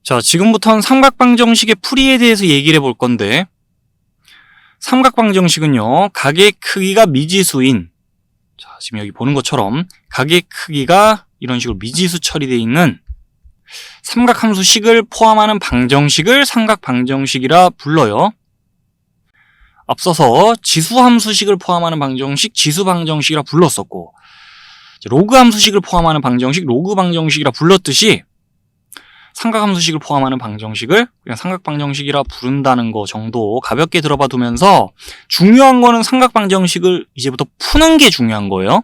자, 지금부터는 삼각방정식의 풀이에 대해서 얘기를 해볼 건데, 삼각방정식은요, 각의 크기가 미지수인, 자, 지금 여기 보는 것처럼 각의 크기가 이런 식으로 미지수 처리되어 있는 삼각함수식을 포함하는 방정식을 삼각방정식이라 불러요. 앞서서 지수함수식을 포함하는 방정식, 지수방정식이라 불렀었고, 로그함수식을 포함하는 방정식, 로그방정식이라 불렀듯이 삼각함수식을 포함하는 방정식을 그냥 삼각방정식이라 부른다는 거 정도 가볍게 들어봐 두면서, 중요한 거는 삼각방정식을 이제부터 푸는 게 중요한 거예요.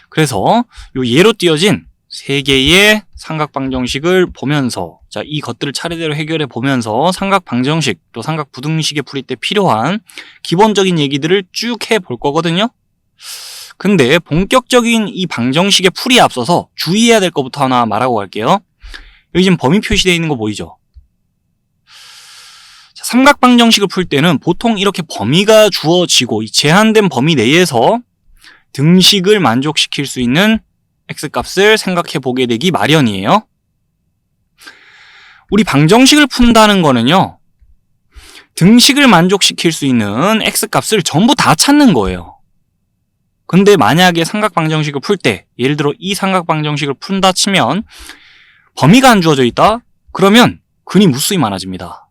그래서 요 예로 띄어진 3개의 삼각방정식을 보면서, 자, 이 것들을 차례대로 해결해 보면서 삼각방정식 또 삼각부등식의 풀이 때 필요한 기본적인 얘기들을 쭉 해 볼 거거든요. 근데 본격적인 이 방정식의 풀이에 앞서서 주의해야 될 것부터 하나 말하고 갈게요. 여기 지금 범위 표시되어 있는 거 보이죠? 자, 삼각방정식을 풀 때는 보통 이렇게 범위가 주어지고 이 제한된 범위 내에서 등식을 만족시킬 수 있는 x값을 생각해 보게 되기 마련이에요. 우리 방정식을 푼다는 거는요, 등식을 만족시킬 수 있는 x값을 전부 다 찾는 거예요. 근데 만약에 삼각방정식을 풀 때, 예를 들어 이 삼각방정식을 푼다 치면 범위가 안 주어져 있다? 그러면 근이 무수히 많아집니다.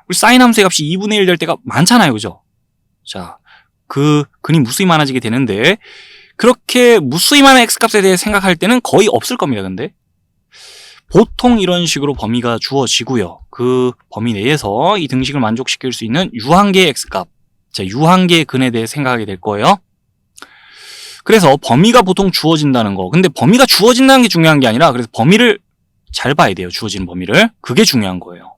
우리 사인 함수의 값이 2분의 1 될 때가 많잖아요, 그죠? 자, 그 근이 무수히 많아지게 되는데, 그렇게 무수히 많은 x값에 대해 생각할 때는 거의 없을 겁니다. 근데 보통 이런 식으로 범위가 주어지고요, 그 범위 내에서 이 등식을 만족시킬 수 있는 유한계의 x값, 자, 유한계의 근에 대해 생각하게 될 거예요. 그래서 범위가 보통 주어진다는 거, 근데 범위가 주어진다는 게 중요한 게 아니라, 그래서 범위를 잘 봐야 돼요. 주어지는 범위를. 그게 중요한 거예요.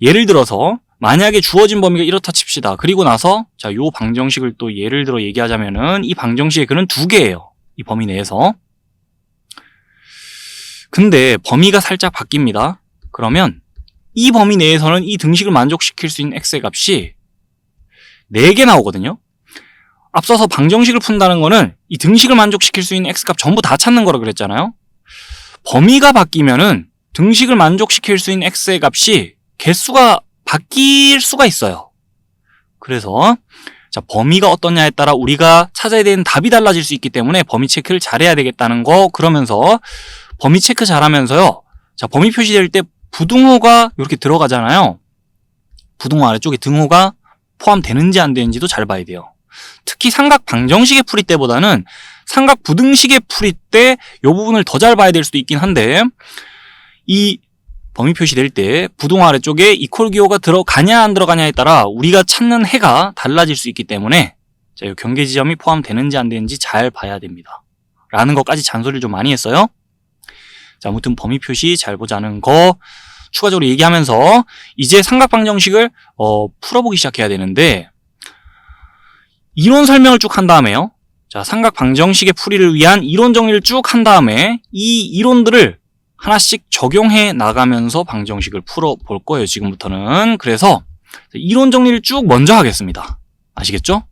예를 들어서 만약에 주어진 범위가 이렇다 칩시다. 그리고 나서 자, 요 방정식을 또 예를 들어 얘기하자면은 이 방정식의 근은 2개예요. 이 범위 내에서. 근데 범위가 살짝 바뀝니다. 그러면 이 범위 내에서는 이 등식을 만족시킬 수 있는 x의 값이 4개 나오거든요. 앞서서 방정식을 푼다는 거는 이 등식을 만족시킬 수 있는 x값 전부 다 찾는 거라 그랬잖아요. 범위가 바뀌면은 등식을 만족시킬 수 있는 x의 값이 개수가 바뀔 수가 있어요. 그래서 자, 범위가 어떠냐에 따라 우리가 찾아야 되는 답이 달라질 수 있기 때문에 범위 체크를 잘해야 되겠다는 거. 그러면서 범위 체크 잘하면서요, 자, 범위 표시될 때 부등호가 이렇게 들어가잖아요. 부등호 아래쪽에 등호가 포함되는지 안 되는지도 잘 봐야 돼요. 특히 삼각방정식의 풀이 때보다는 삼각부등식의 풀이 때 이 부분을 더 잘 봐야 될 수도 있긴 한데, 이 범위 표시될 때 부등호 아래쪽에 이퀄 기호가 들어가냐 안 들어가냐에 따라 우리가 찾는 해가 달라질 수 있기 때문에, 자, 이 경계 지점이 포함되는지 안 되는지 잘 봐야 됩니다. 라는 것까지 잔소리를 좀 많이 했어요. 자, 아무튼 범위 표시 잘 보자는 거 추가적으로 얘기하면서 이제 삼각방정식을 풀어보기 시작해야 되는데, 이론 설명을 쭉 한 다음에요, 자, 삼각방정식의 풀이를 위한 이론 정리를 쭉 한 다음에 이 이론들을 하나씩 적용해 나가면서 방정식을 풀어볼 거예요, 지금부터는. 그래서 이론 정리를 쭉 먼저 하겠습니다. 아시겠죠?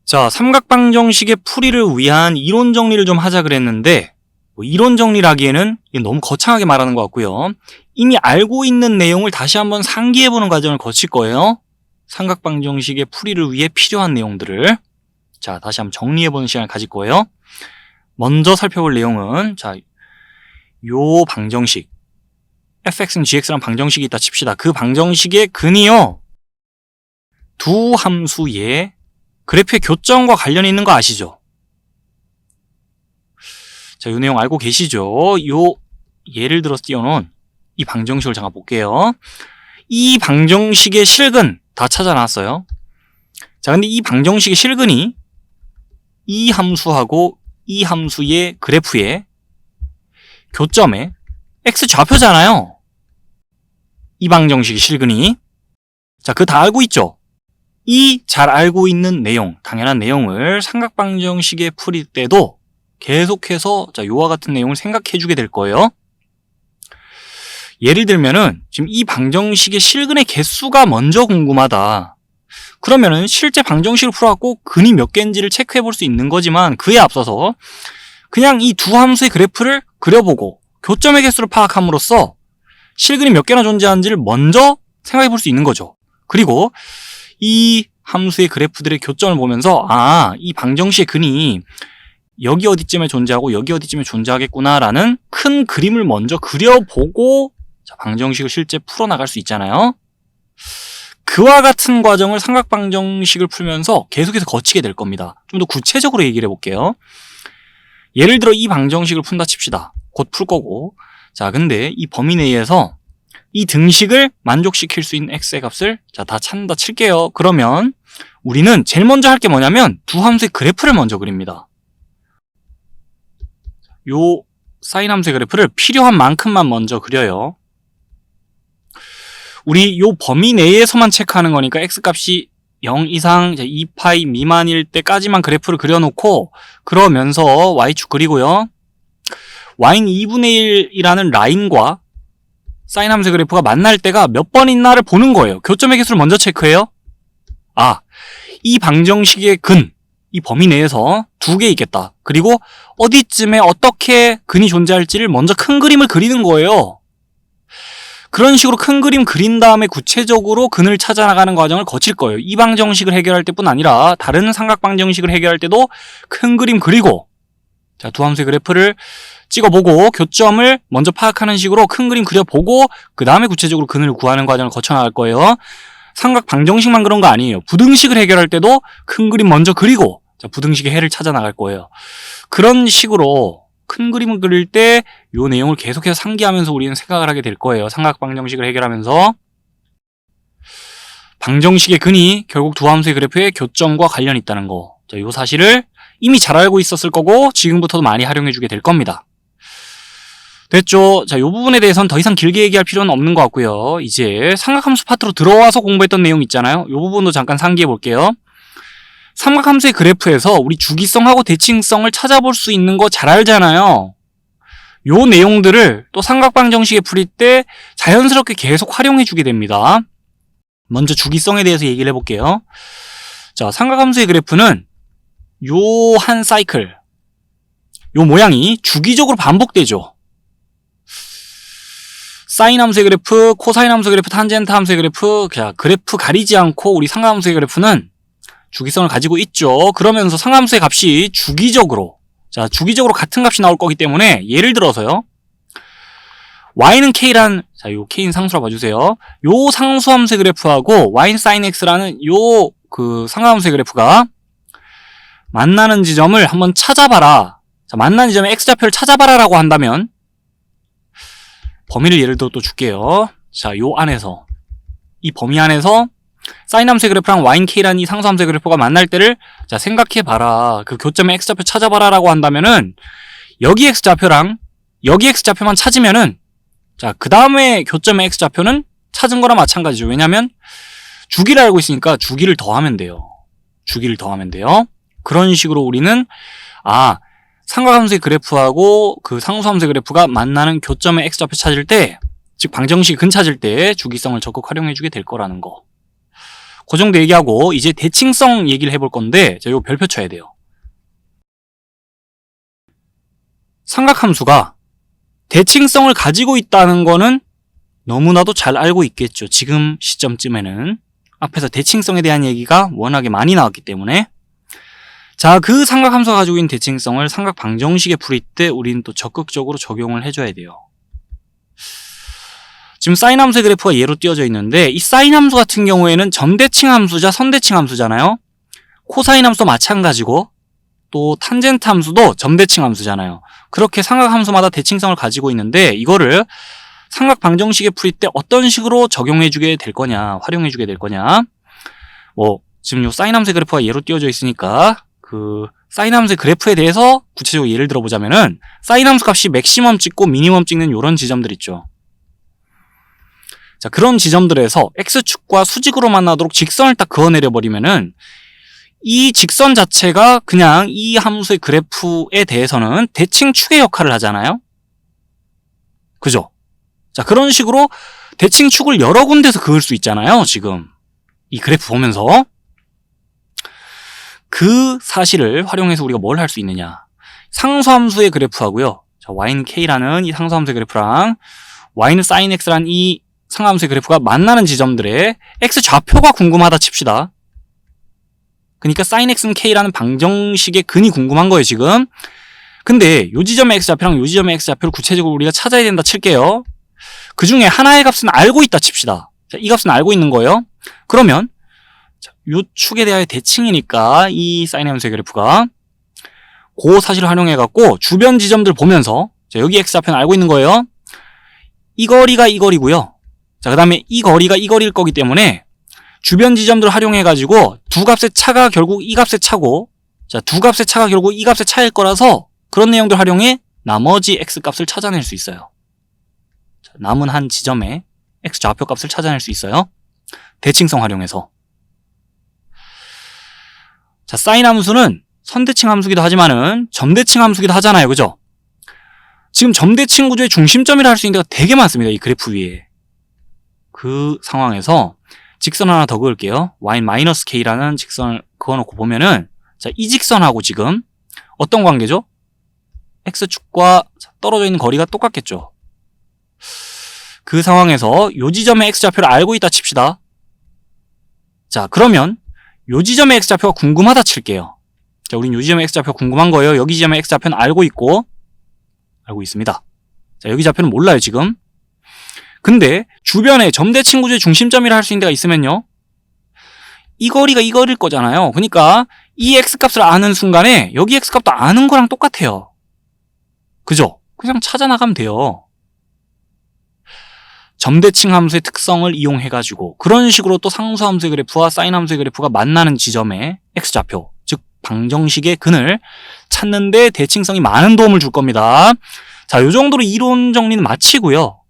자, 삼각방정식의 풀이를 위한 이론 정리를 좀 하자 그랬는데, 이론 정리라기에는 너무 거창하게 말하는 것 같고요. 이미 알고 있는 내용을 다시 한번 상기해보는 과정을 거칠 거예요. 삼각방정식의 풀이를 위해 필요한 내용들을. 자, 다시 한번 정리해보는 시간을 가질 거예요. 먼저 살펴볼 내용은, 자, 요 방정식, fx는 gx라는 방정식이 있다 칩시다. 그 방정식의 근이요, 두 함수의 그래프의 교점과 관련이 있는 거 아시죠? 자, 요 내용 알고 계시죠? 요 예를 들어서 띄워놓은 이 방정식을 잠깐 볼게요. 이 방정식의 실근 다 찾아놨어요. 자, 근데 이 방정식의 실근이 이 함수하고 이 함수의 그래프의 교점에 x 좌표잖아요. 이 방정식의 실근이. 자, 그거 다 알고 있죠? 이 잘 알고 있는 내용, 당연한 내용을 삼각방정식의 풀이 때도 계속해서, 자, 요와 같은 내용을 생각해 주게 될 거예요. 예를 들면은 지금 이 방정식의 실근의 개수가 먼저 궁금하다. 그러면은 실제 방정식을 풀어갖고 근이 몇 개인지를 체크해 볼 수 있는 거지만, 그에 앞서서 그냥 이 두 함수의 그래프를 그려보고 교점의 개수를 파악함으로써 실근이 몇 개나 존재하는지를 먼저 생각해 볼 수 있는 거죠. 그리고 이 함수의 그래프들의 교점을 보면서 이 방정식의 근이 여기 어디쯤에 존재하고 여기 어디쯤에 존재하겠구나라는 큰 그림을 먼저 그려보고 방정식을 실제 풀어나갈 수 있잖아요. 그와 같은 과정을 삼각방정식을 풀면서 계속해서 거치게 될 겁니다. 좀 더 구체적으로 얘기를 해볼게요. 예를 들어 이 방정식을 푼다 칩시다. 곧 풀 거고. 자, 근데 이 범위 내에서 이 등식을 만족시킬 수 있는 x의 값을 다 찾는다 칠게요. 그러면 우리는 제일 먼저 할 게 뭐냐면 두 함수의 그래프를 먼저 그립니다. 요 사인 함수의 그래프를 필요한 만큼만 먼저 그려요. 우리 요 범위 내에서만 체크하는 거니까 x값이 0 이상 2파이 미만일 때까지만 그래프를 그려놓고 그러면서 y축 그리고요. y는 2분의 1이라는 라인과 사인 함수의 그래프가 만날 때가 몇 번 있나를 보는 거예요. 교점의 개수를 먼저 체크해요. 이 방정식의 근, 이 범위 내에서 두 개 있겠다. 그리고 어디쯤에 어떻게 근이 존재할지를 먼저 큰 그림을 그리는 거예요. 그런 식으로 큰 그림 그린 다음에 구체적으로 근을 찾아 나가는 과정을 거칠 거예요. 이 방정식을 해결할 때뿐 아니라 다른 삼각 방정식을 해결할 때도 큰 그림 그리고 두 함수의 그래프를 찍어보고 교점을 먼저 파악하는 식으로 큰 그림 그려보고 그 다음에 구체적으로 근을 구하는 과정을 거쳐 나갈 거예요. 삼각 방정식만 그런 거 아니에요. 부등식을 해결할 때도 큰 그림 먼저 그리고 부등식의 해를 찾아 나갈 거예요. 그런 식으로 큰 그림을 그릴 때 이 내용을 계속해서 상기하면서 우리는 생각을 하게 될 거예요. 삼각 방정식을 해결하면서 방정식의 근이 결국 두 함수의 그래프의 교점과 관련이 있다는 거. 이 사실을 이미 잘 알고 있었을 거고 지금부터도 많이 활용해 주게 될 겁니다. 됐죠? 이 부분에 대해서는 더 이상 길게 얘기할 필요는 없는 것 같고요. 이제 삼각함수 파트로 들어와서 공부했던 내용 있잖아요. 이 부분도 잠깐 상기해 볼게요. 삼각함수의 그래프에서 우리 주기성하고 대칭성을 찾아볼 수 있는 거 잘 알잖아요. 요 내용들을 또 삼각방정식에 풀일 때 자연스럽게 계속 활용해 주게 됩니다. 먼저 주기성에 대해서 얘기를 해볼게요. 자, 삼각함수의 그래프는 요 한 사이클, 요 모양이 주기적으로 반복되죠. 사인 함수의 그래프, 코사인 함수의 그래프, 탄젠트 함수의 그래프, 그래프 가리지 않고 우리 삼각함수의 그래프는 주기성을 가지고 있죠. 그러면서 삼각함수의 값이 주기적으로 같은 값이 나올 거기 때문에 예를 들어서요. y는 k란 요 k는 상수라 봐주세요. 요 상수함수의 그래프하고 y는 sin x라는 요 삼각함수의 그래프가 만나는 지점을 한번 찾아봐라. 만나는 지점의 x좌표를 찾아봐라라고 한다면 범위를 예를 들어 또 줄게요. 요 안에서 이 범위 안에서 사인 함수의 그래프랑 y는 k라는 이 상수 함수의 그래프가 만날 때를 생각해봐라. 그 교점의 x좌표 찾아봐라 라고 한다면은 여기 x좌표랑 여기 x좌표만 찾으면은 그 다음에 교점의 x좌표는 찾은 거랑 마찬가지죠. 왜냐면 주기를 알고 있으니까 주기를 더하면 돼요. 그런 식으로 우리는 삼각함수의 그래프하고 그 상수함수의 그래프가 만나는 교점의 x좌표 찾을 때, 즉 방정식 근 찾을 때 주기성을 적극 활용해주게 될 거라는 거. 그 정도 얘기하고 이제 대칭성 얘기를 해볼 건데 이거 별표 쳐야 돼요. 삼각함수가 대칭성을 가지고 있다는 거는 너무나도 잘 알고 있겠죠. 지금 시점쯤에는 앞에서 대칭성에 대한 얘기가 워낙에 많이 나왔기 때문에 그 삼각함수가 가지고 있는 대칭성을 삼각 방정식에 풀일 때 우리는 또 적극적으로 적용을 해줘야 돼요. 지금 사인 함수의 그래프가 예로 띄어져 있는데 이 사인 함수 같은 경우에는 점대칭 함수자 선대칭 함수잖아요. 코사인 함수도 마찬가지고 또 탄젠트 함수도 점대칭 함수잖아요. 그렇게 삼각 함수마다 대칭성을 가지고 있는데 이거를 삼각 방정식에 풀일 때 어떤 식으로 적용해 주게 될 거냐, 활용해 주게 될 거냐. 지금 요 사인 함수의 그래프가 예로 띄어져 있으니까 사인 함수의 그래프에 대해서 구체적으로 예를 들어보자면은 사인 함수 값이 맥시멈 찍고 미니멈 찍는 요런 지점들 있죠. 그런 지점들에서 x축과 수직으로 만나도록 직선을 딱 그어내려 버리면은 이 직선 자체가 그냥 이 함수의 그래프에 대해서는 대칭축의 역할을 하잖아요. 그죠? 그런 식으로 대칭축을 여러 군데서 그을 수 있잖아요. 지금 이 그래프 보면서 그 사실을 활용해서 우리가 뭘 할 수 있느냐. 상수함수의 그래프하고요. 자, y는 k라는 이 상수함수의 그래프랑 y는 sin x라는 이 상함수의 그래프가 만나는 지점들의 x 좌표가 궁금하다 칩시다. 그러니까 sin x는 k라는 방정식의 근이 궁금한 거예요, 지금. 근데 요 지점의 x 좌표랑 요 지점의 x 좌표를 구체적으로 우리가 찾아야 된다 칠게요. 그 중에 하나의 값은 알고 있다 칩시다. 자, 이 값은 알고 있는 거예요. 그러면 요 축에 대하여 대칭이니까 이 sin 함수의 그래프가 그 사실을 활용해 갖고 주변 지점들 보면서 자, 여기 x 좌표는 알고 있는 거예요. 이 거리가 이 거리고요. 자, 그다음에 이 거리가 이 거리일 거기 때문에 주변 지점들을 활용해 가지고 두 값의 차가 결국 이 값의 차고, 자, 두 값의 차가 결국 이 값의 차일 거라서 그런 내용들 활용해 나머지 x 값을 찾아낼 수 있어요. 자, 남은 한 지점의 x 좌표 값을 찾아낼 수 있어요. 대칭성 활용해서. 자, sin 함수는 선대칭 함수기도 하지만은 점대칭 함수기도 하잖아요. 그죠? 지금 점대칭 구조의 중심점이라 할 수 있는 데가 되게 많습니다. 이 그래프 위에. 그 상황에서 직선 하나 더 그을게요. y-k라는 직선을 그어놓고 보면은 자, 이 직선하고 지금 어떤 관계죠? x축과 떨어져 있는 거리가 똑같겠죠. 그 상황에서 요 지점의 x좌표를 알고 있다 칩시다. 자, 그러면 요 지점의 x좌표가 궁금하다 칠게요. 자, 우린 요 지점의 x좌표가 궁금한 거예요. 여기 지점의 x좌표는 알고 있습니다. 자, 여기 좌표는 몰라요, 지금. 근데 주변에 점대칭 구조의 중심점이라 할 수 있는 데가 있으면요. 이 거리가 이 거리일 거잖아요. 그러니까 이 x값을 아는 순간에 여기 x값도 아는 거랑 똑같아요. 그죠? 그냥 찾아 나가면 돼요. 점대칭 함수의 특성을 이용해가지고 그런 식으로 또 상수함수의 그래프와 사인 함수의 그래프가 만나는 지점의 x좌표, 즉 방정식의 근을 찾는 데 대칭성이 많은 도움을 줄 겁니다. 자, 요 정도로 이론 정리는 마치고요.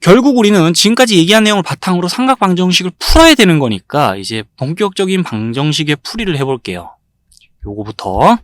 결국 우리는 지금까지 얘기한 내용을 바탕으로 삼각 방정식을 풀어야 되는 거니까 이제 본격적인 방정식의 풀이를 해볼게요. 요거부터